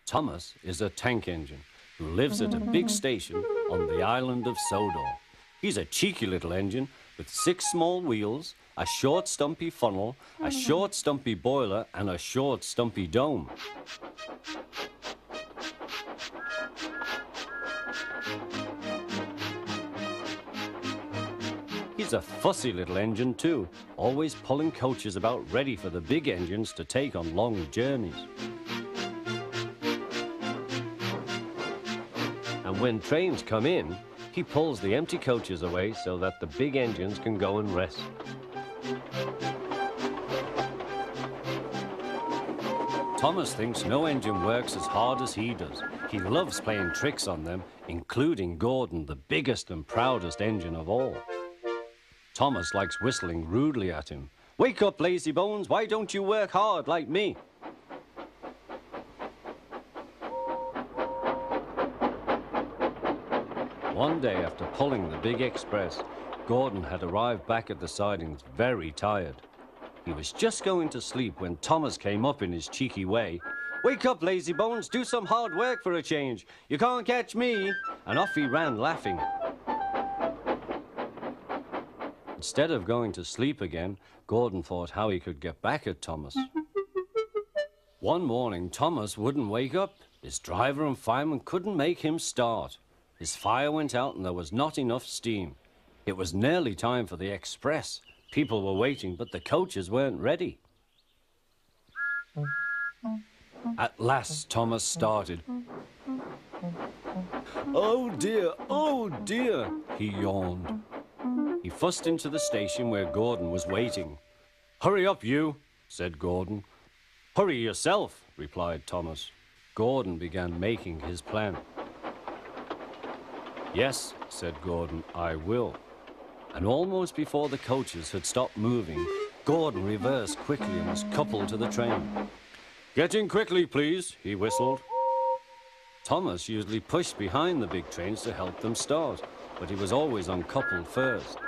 Thomas is a tank engine who lives at a big station on the island of Sodor. He's a cheeky little engine with 6 small wheels, a short stumpy funnel, a short stumpy boiler and a short stumpy dome. He's a fussy little engine too, always pulling coaches about ready for the big engines to take on long journeys. And when trains come in, he pulls the empty coaches away so that the big engines can go and rest. Thomas thinks no engine works as hard as he does. He loves playing tricks on them, including Gordon, the biggest and proudest engine of all. Thomas likes whistling rudely at him. "Wake up, lazy bones, why don't you work hard like me?" One day after pulling the big express, Gordon had arrived back at the sidings very tired. He was just going to sleep when Thomas came up in his cheeky way. "Wake up, lazy bones, do some hard work for a change. You can't catch me." And off he ran laughing. Instead of going to sleep again, Gordon thought how he could get back at Thomas. One morning, Thomas wouldn't wake up. His driver and fireman couldn't make him start. His fire went out and there was not enough steam. It was nearly time for the express. People were waiting, but the coaches weren't ready. At last, Thomas started. "Oh dear," he yawned. He fussed into the station where Gordon was waiting. "Hurry up, you," said Gordon. "Hurry yourself," replied Thomas. Gordon began making his plan. "Yes," said Gordon, "I will." And almost before the coaches had stopped moving, Gordon reversed quickly and was coupled to the train. "Get in quickly, please," he whistled. Thomas usually pushed behind the big trains to help them start, but he was always uncoupled first.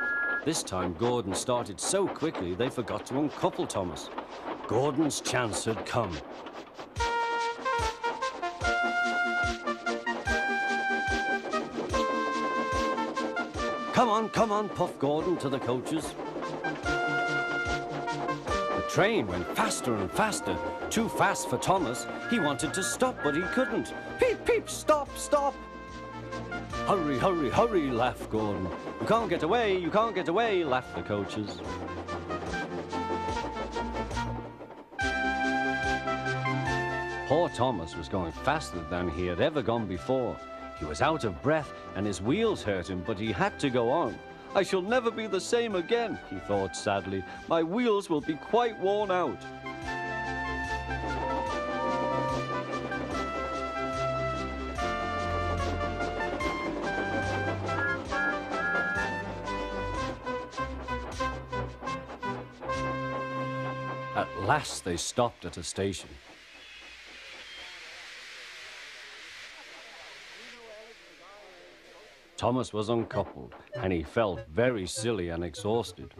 This time, Gordon started so quickly they forgot to uncouple Thomas. Gordon's chance had come. Come on, puffed Gordon to the coaches. The train went faster and faster, too fast for Thomas. He wanted to stop, but he couldn't. "Peep, peep, stop, stop!" "Hurry, hurry, hurry," laughed Gordon. You can't get away," laughed the coaches. Poor Thomas was going faster than he had ever gone before. He was out of breath and his wheels hurt him, but he had to go on. "I shall never be the same again," he thought sadly. "My wheels will be quite worn out." At last they stopped at a station. Thomas was uncoupled, and he felt very silly and exhausted.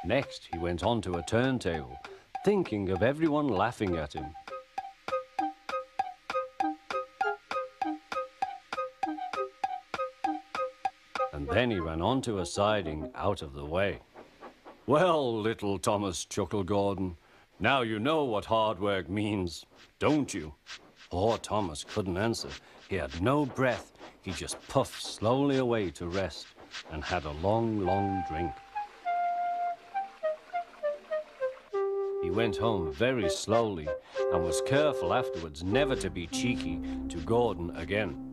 Next, he went on to a turntable, thinking of everyone laughing at him. And then he ran onto a siding out of the way. "Well, little Thomas," chuckled Gordon, "now you know what hard work means, don't you?" Poor Thomas couldn't answer. He had no breath. He just puffed slowly away to rest and had a long, long drink. He went home very slowly and was careful afterwards never to be cheeky to Gordon again.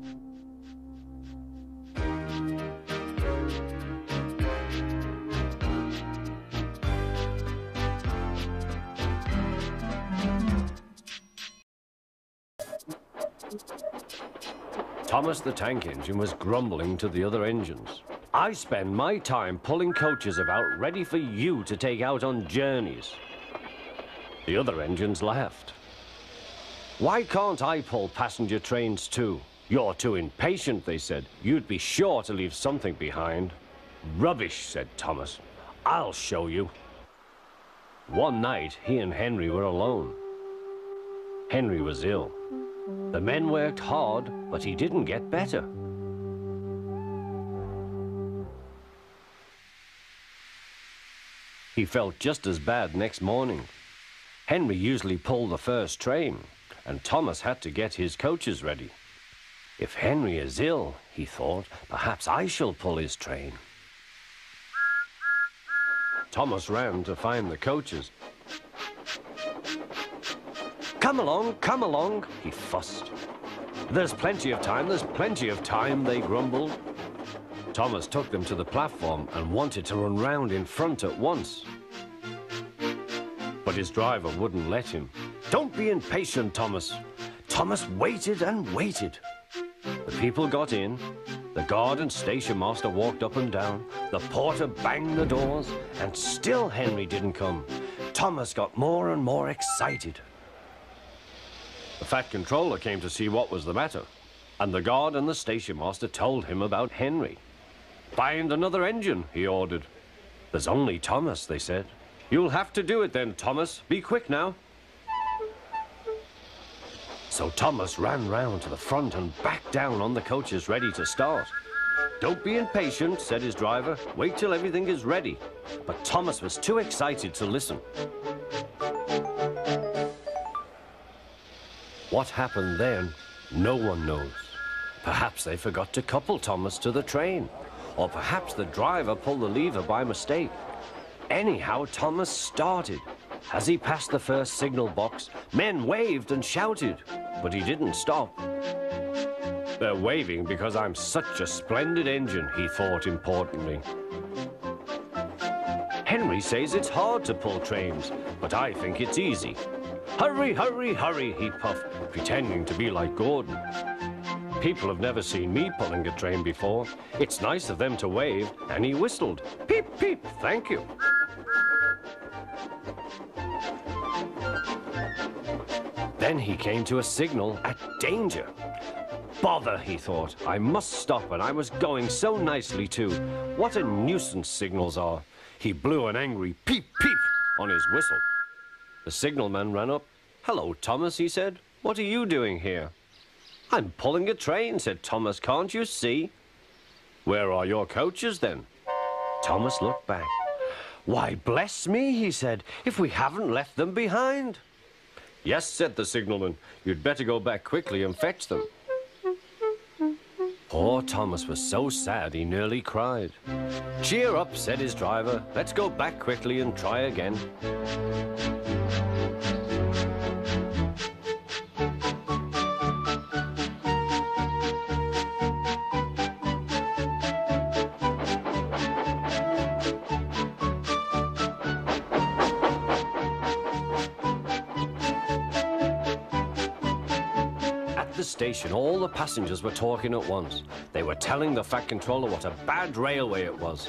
Thomas the tank engine was grumbling to the other engines. "I spend my time pulling coaches about ready for you to take out on journeys." The other engines laughed. "Why can't I pull passenger trains too?" "You're too impatient," they said. "You'd be sure to leave something behind." "Rubbish," said Thomas. "I'll show you." One night, he and Henry were alone. Henry was ill. The men worked hard, but he didn't get better. He felt just as bad next morning. Henry usually pulled the first train, and Thomas had to get his coaches ready. If Henry is ill, he thought, perhaps I shall pull his train. Thomas ran to find the coaches. Come along, he fussed. There's plenty of time, they grumbled. Thomas took them to the platform and wanted to run round in front at once. But his driver wouldn't let him. Don't be impatient, Thomas. Thomas waited and waited. The people got in. The guard and station master walked up and down. The porter banged the doors, and still Henry didn't come. Thomas got more and more excited. The Fat Controller came to see what was the matter, and the guard and the station master told him about Henry. Find another engine, he ordered. There's only Thomas, they said. You'll have to do it then, Thomas. Be quick now. So Thomas ran round to the front and back down on the coaches ready to start. Don't be impatient, said his driver. Wait till everything is ready. But Thomas was too excited to listen. What happened then, no one knows. Perhaps they forgot to couple Thomas to the train, or perhaps the driver pulled the lever by mistake. Anyhow, Thomas started. As he passed the first signal box, men waved and shouted, but he didn't stop. They're waving because I'm such a splendid engine, he thought importantly. Henry says it's hard to pull trains, but I think it's easy. Hurry, hurry, hurry, he puffed, pretending to be like Gordon. People have never seen me pulling a train before. It's nice of them to wave, and he whistled. Peep, peep, thank you. Then he came to a signal at danger. Bother, he thought. I must stop, and I was going so nicely too. What a nuisance signals are. He blew an angry peep, peep on his whistle. The signalman ran up. Hello, Thomas, he said. What are you doing here? I'm pulling a train, said Thomas. Can't you see? Where are your coaches, then? Thomas looked back. Why, bless me, he said, if we haven't left them behind. Yes, said the signalman. You'd better go back quickly and fetch them. Poor Thomas was so sad he nearly cried. Cheer up, said his driver. Let's go back quickly and try again. The station, all the passengers were talking at once. They were telling the Fat Controller what a bad railway it was.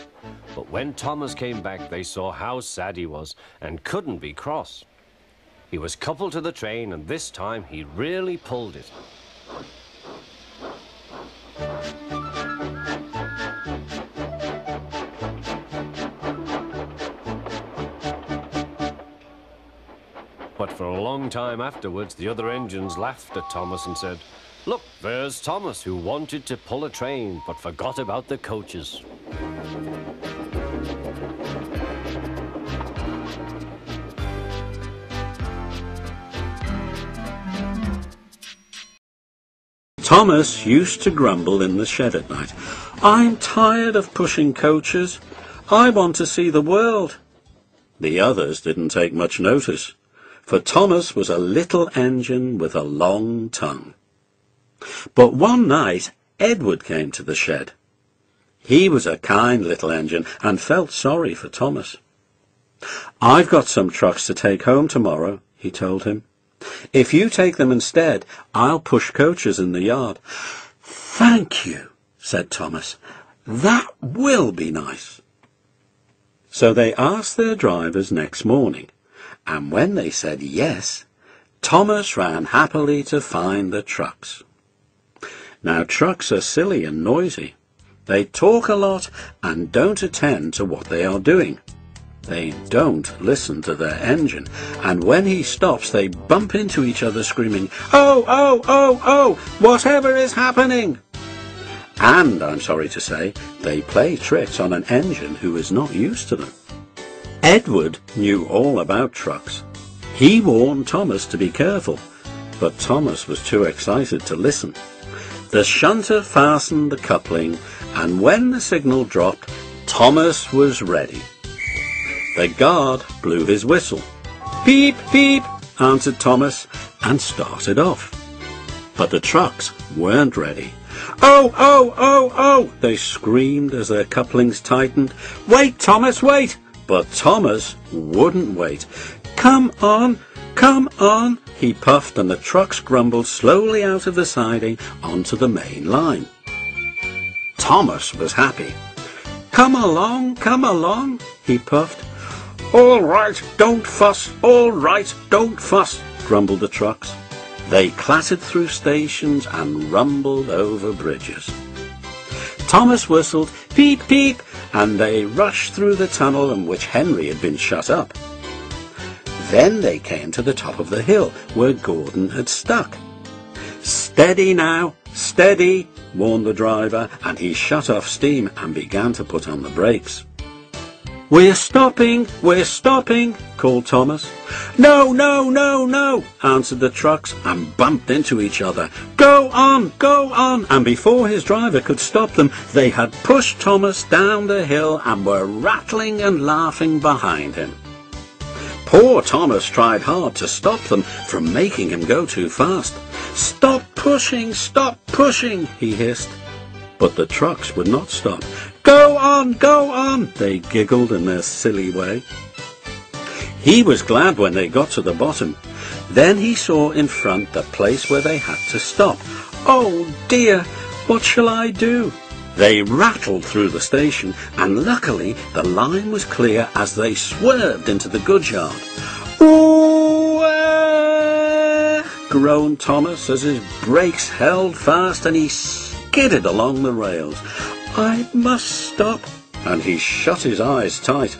But when Thomas came back, they saw how sad he was and couldn't be cross. He was coupled to the train, and this time he really pulled it. But for a long time afterwards, the other engines laughed at Thomas and said, Look, there's Thomas, who wanted to pull a train, but forgot about the coaches. Thomas used to grumble in the shed at night. I'm tired of pushing coaches. I want to see the world. The others didn't take much notice, for Thomas was a little engine with a long tongue. But one night Edward came to the shed. He was a kind little engine and felt sorry for Thomas. I've got some trucks to take home tomorrow, he told him. If you take them instead, I'll push coaches in the yard. Thank you, said Thomas. That will be nice. So they asked their drivers next morning, and when they said yes, Thomas ran happily to find the trucks. Now, trucks are silly and noisy. They talk a lot and don't attend to what they are doing. They don't listen to their engine, and when he stops they bump into each other screaming, "Oh, oh, oh, oh, whatever is happening?" And, I'm sorry to say, they play tricks on an engine who is not used to them. Edward knew all about trucks. He warned Thomas to be careful, but Thomas was too excited to listen. The shunter fastened the coupling, and when the signal dropped, Thomas was ready. The guard blew his whistle. "Peep, peep," answered Thomas, and started off. But the trucks weren't ready. "Oh, oh, oh, oh," they screamed as their couplings tightened. "Wait, Thomas, wait!" But Thomas wouldn't wait. Come on, he puffed, and the trucks grumbled slowly out of the siding onto the main line. Thomas was happy. Come along, he puffed. "All right, don't fuss, all right, don't fuss," grumbled the trucks. They clattered through stations and rumbled over bridges. Thomas whistled, "Peep, peep," and they rushed through the tunnel in which Henry had been shut up. Then they came to the top of the hill where Gordon had stuck. "Steady now, steady," warned the driver, and he shut off steam and began to put on the brakes. We're stopping, called Thomas. "No, no, no, no," answered the trucks and bumped into each other. Go on, and before his driver could stop them, they had pushed Thomas down the hill and were rattling and laughing behind him. Poor Thomas tried hard to stop them from making him go too fast. Stop pushing, he hissed. But the trucks would not stop. Go on, they giggled in their silly way. He was glad when they got to the bottom. Then he saw in front the place where they had to stop. Oh dear, what shall I do? They rattled through the station, and luckily the line was clear as they swerved into the goods yard. "Ooh, groaned Thomas as his brakes held fast and he skidded along the rails. "I must stop," and he shut his eyes tight.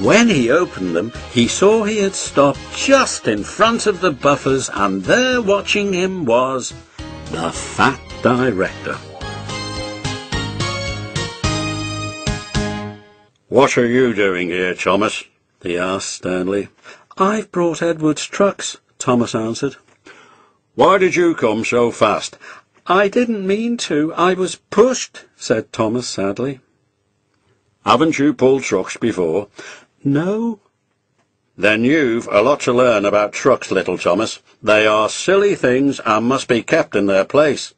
When he opened them, he saw he had stopped just in front of the buffers, and there watching him was the fat director. "What are you doing here, Thomas?" he asked sternly. "I've brought Edward's trucks," Thomas answered. "Why did you come so fast?" "I didn't mean to. I was pushed," said Thomas sadly. "Haven't you pulled trucks before?" "No." "Then you've a lot to learn about trucks, little Thomas. They are silly things and must be kept in their place.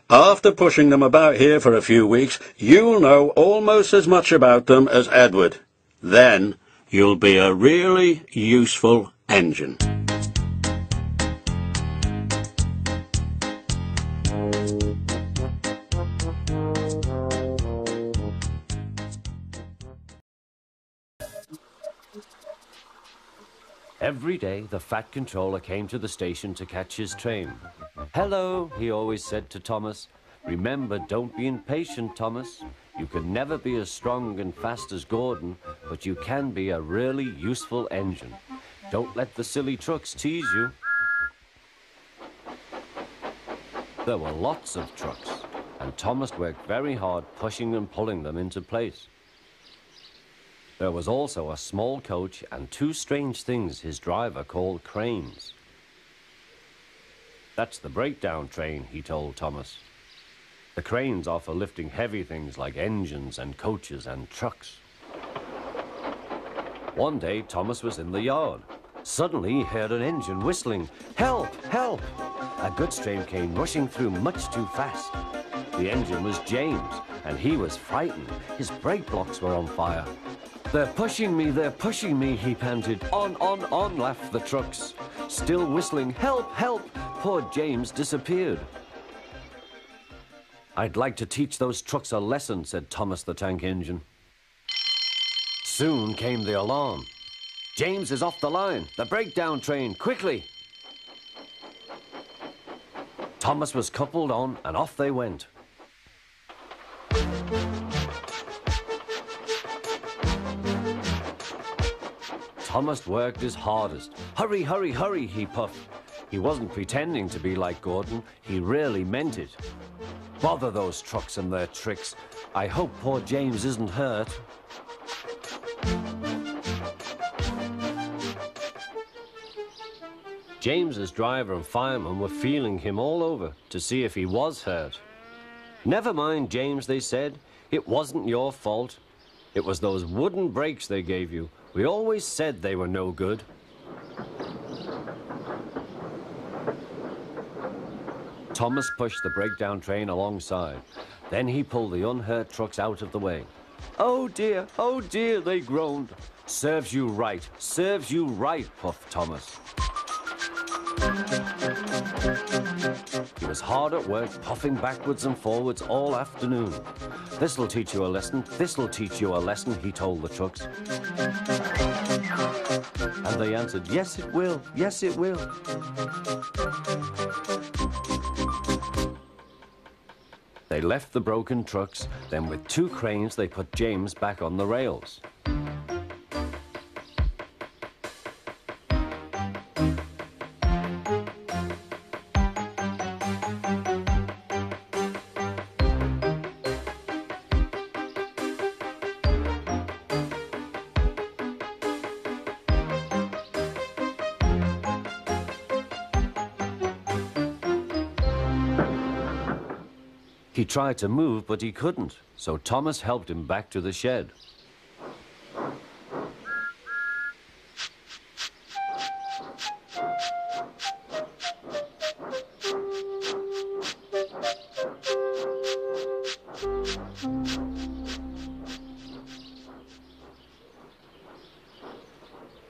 After pushing them about here for a few weeks, you'll know almost as much about them as Edward. Then you'll be a really useful engine." Every day, the Fat Controller came to the station to catch his train. "Hello," he always said to Thomas. "Remember, don't be impatient, Thomas. You can never be as strong and fast as Gordon, but you can be a really useful engine. Don't let the silly trucks tease you." There were lots of trucks, and Thomas worked very hard pushing and pulling them into place. There was also a small coach and two strange things his driver called cranes. "That's the breakdown train," he told Thomas. "The cranes are for lifting heavy things like engines and coaches and trucks." One day, Thomas was in the yard. Suddenly, he heard an engine whistling. "Help! Help!" A goods train came rushing through much too fast. The engine was James, and he was frightened. His brake blocks were on fire. They're pushing me, he panted. On, laughed the trucks. Still whistling, "Help! Help!" Poor James disappeared. "I'd like to teach those trucks a lesson," said Thomas the Tank Engine. Soon came the alarm. "James is off the line. The breakdown train, quickly!" Thomas was coupled on, and off they went. Thomas worked his hardest. Hurry, hurry, hurry, he puffed. He wasn't pretending to be like Gordon. He really meant it. Bother those trucks and their tricks. I hope poor James isn't hurt. James's driver and fireman were feeling him all over to see if he was hurt. Never mind, James, they said. It wasn't your fault. It was those wooden brakes they gave you. We always said they were no good. Thomas pushed the breakdown train alongside. Then he pulled the unhurt trucks out of the way. Oh dear, they groaned. Serves you right, puffed Thomas. He was hard at work, puffing backwards and forwards all afternoon. This'll teach you a lesson, he told the trucks. And they answered, yes it will, yes it will. They left the broken trucks, then with 2 cranes they put James back on the rails. He tried to move, but he couldn't, so Thomas helped him back to the shed.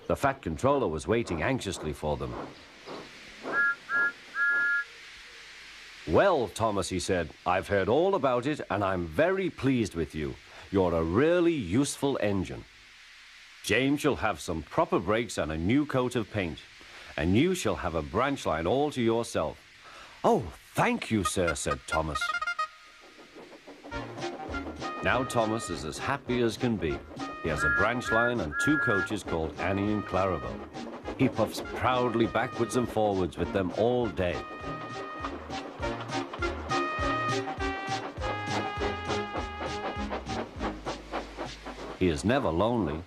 The Fat Controller was waiting anxiously for them. Well, Thomas, he said, I've heard all about it and I'm very pleased with you. You're a really useful engine. James shall have some proper brakes and a new coat of paint. And you shall have a branch line all to yourself. Oh, thank you, sir, said Thomas. Now Thomas is as happy as can be. He has a branch line and 2 coaches called Annie and Clarabelle. He puffs proudly backwards and forwards with them all day. He is never lonely.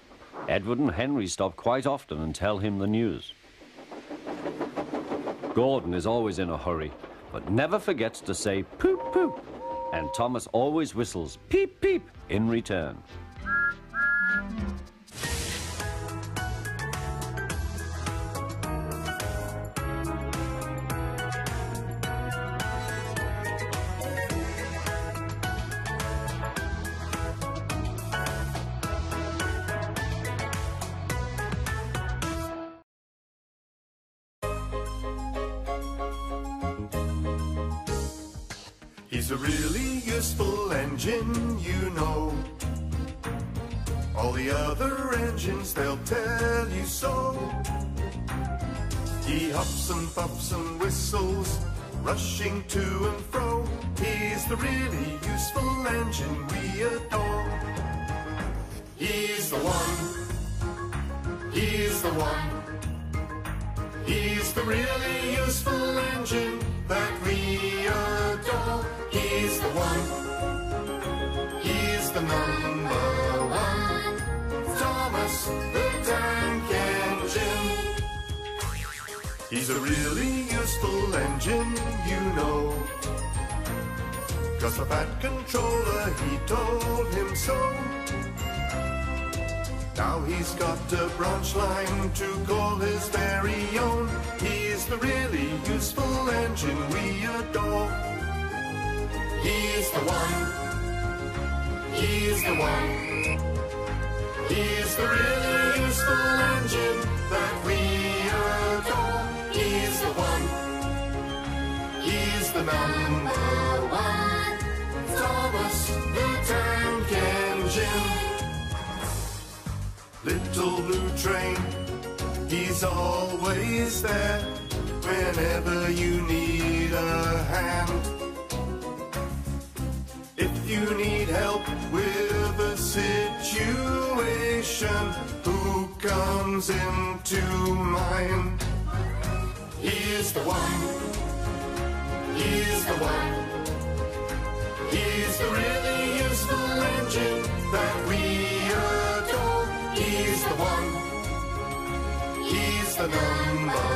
Edward and Henry stop quite often and tell him the news. Gordon is always in a hurry, but never forgets to say poop poop, and Thomas always whistles peep peep in return. He's a really useful engine, you know. All the other engines, they'll tell you so. He huffs and puffs and whistles, rushing to and fro. He's the really useful engine we adore. He's the one. He's the one. He's the really useful engine that we adore. He's the one. He's the number one. Thomas the Tank Engine. He's a really useful engine, you know. 'Cause the Fat Controller, he told him so. Now he's got a branch line to call his very own. He's the really useful engine we adore. He's the one. He's the one. He's the really useful engine that we adore. He's the one. He's the number one. Thomas the Tank Engine. Little blue train, he's always there whenever you need a hand. If you need help with a situation, who comes into mind. He's the one. He's the one. He's the really useful engine that we adore. He's the one. He's the number